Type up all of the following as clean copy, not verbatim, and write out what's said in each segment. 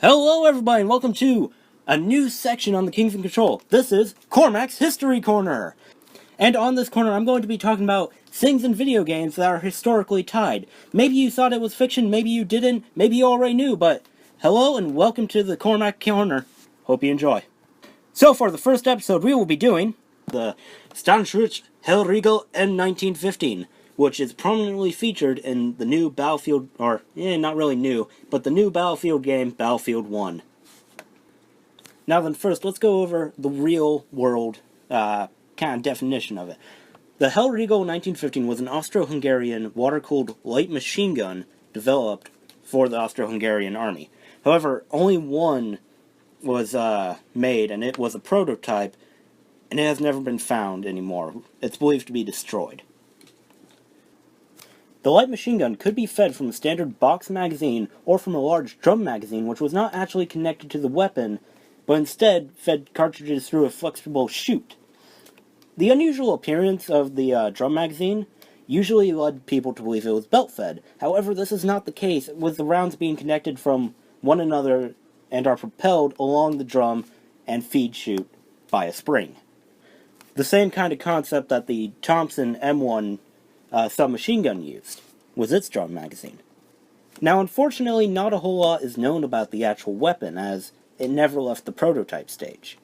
Hello everybody and welcome to a new section on the Kings in Control. This is Cormac's History Corner. And on this corner I'm going to be talking about things in video games that are historically tied. Maybe you thought it was fiction, maybe you didn't, maybe you already knew, but hello and welcome to the Cormac Corner. Hope you enjoy. So for the first episode we will be doing the Standschrift Hellriegel M1915. Which is prominently featured in the new Battlefield, or, not really new, but the new Battlefield game, Battlefield 1. Now then, first, let's go over the real-world kind of definition of it. The Hellriegel 1915 was an Austro-Hungarian water-cooled light machine gun developed for the Austro-Hungarian army. However, only one was made, and it was a prototype, and it has never been found anymore. It's believed to be destroyed. The light machine gun could be fed from a standard box magazine or from a large drum magazine, which was not actually connected to the weapon, but instead fed cartridges through a flexible chute. The unusual appearance of the drum magazine usually led people to believe it was belt-fed. However, this is not the case, with the rounds being connected from one another and are propelled along the drum and feed chute by a spring. The same kind of concept that the Thompson M1 submachine gun used, was its drum magazine. Now, unfortunately, not a whole lot is known about the actual weapon, as it never left the prototype stage.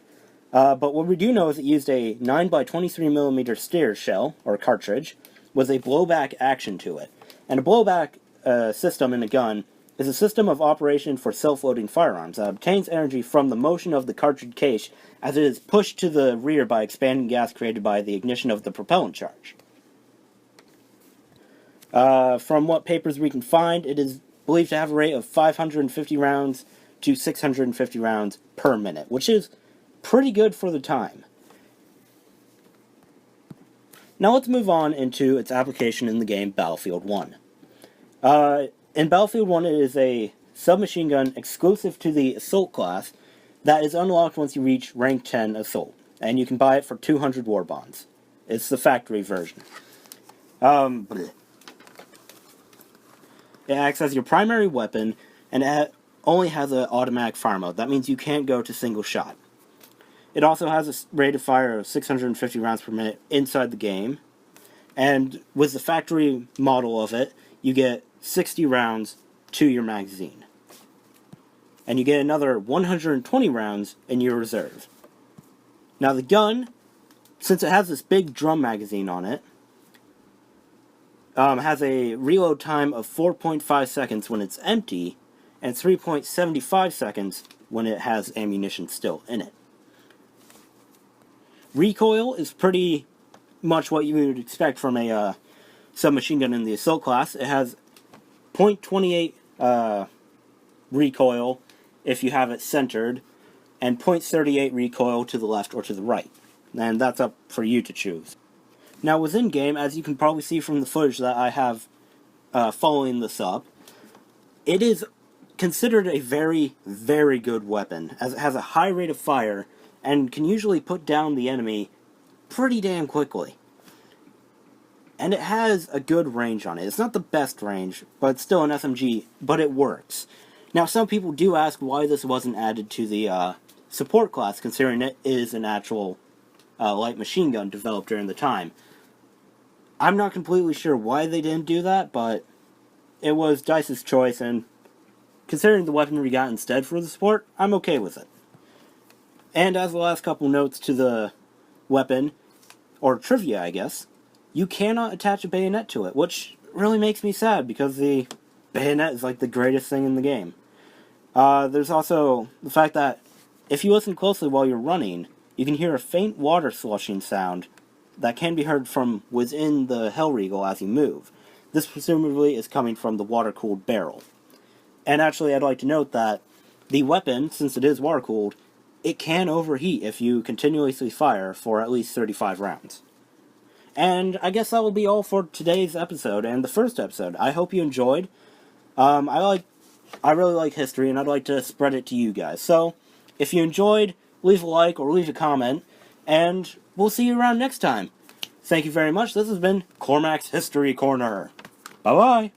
But what we do know is it used a 9x23mm Steer shell, or cartridge, with a blowback action to it. And a blowback system in a gun is a system of operation for self-loading firearms that obtains energy from the motion of the cartridge case as it is pushed to the rear by expanding gas created by the ignition of the propellant charge. From what papers we can find, it is believed to have a rate of 550 rounds to 650 rounds per minute, which is pretty good for the time. Now let's move on into its application in the game Battlefield 1. In Battlefield 1, it is a submachine gun exclusive to the Assault class that is unlocked once you reach rank 10 Assault, and you can buy it for 200 war bonds. It's the factory version. It acts as your primary weapon, and it only has an automatic fire mode. That means you can't go to single shot. It also has a rate of fire of 650 rounds per minute inside the game, and with the factory model of it, you get 60 rounds to your magazine. And you get another 120 rounds in your reserve. Now the gun, since it has this big drum magazine on it, has a reload time of 4.5 seconds when it's empty, and 3.75 seconds when it has ammunition still in it. Recoil is pretty much what you would expect from a submachine gun in the Assault class. It has 0.28 recoil if you have it centered, and 0.38 recoil to the left or to the right. And that's up for you to choose. Now, within game, as you can probably see from the footage that I have following this up, it is considered a very, very good weapon, as it has a high rate of fire and can usually put down the enemy pretty damn quickly. And it has a good range on it. It's not the best range, but it's still an SMG, but it works. Now, some people do ask why this wasn't added to the support class, considering it is an actual light machine gun developed during the time. I'm not completely sure why they didn't do that, but it was DICE's choice, and considering the weapon we got instead for the support, I'm okay with it. And as the last couple notes to the weapon, or trivia I guess, you cannot attach a bayonet to it, which really makes me sad, because the bayonet is like the greatest thing in the game. There's also the fact that if you listen closely while you're running, you can hear a faint water sloshing sound that can be heard from within the Hellriegel as you move. This presumably is coming from the water-cooled barrel. And actually, I'd like to note that the weapon, since it is water-cooled, it can overheat if you continuously fire for at least 35 rounds. And I guess that will be all for today's episode, and the first episode. I hope you enjoyed. I really like history, and I'd like to spread it to you guys. So, if you enjoyed, leave a like or leave a comment, and we'll see you around next time. Thank you very much. This has been Cormac's History Corner. Bye-bye.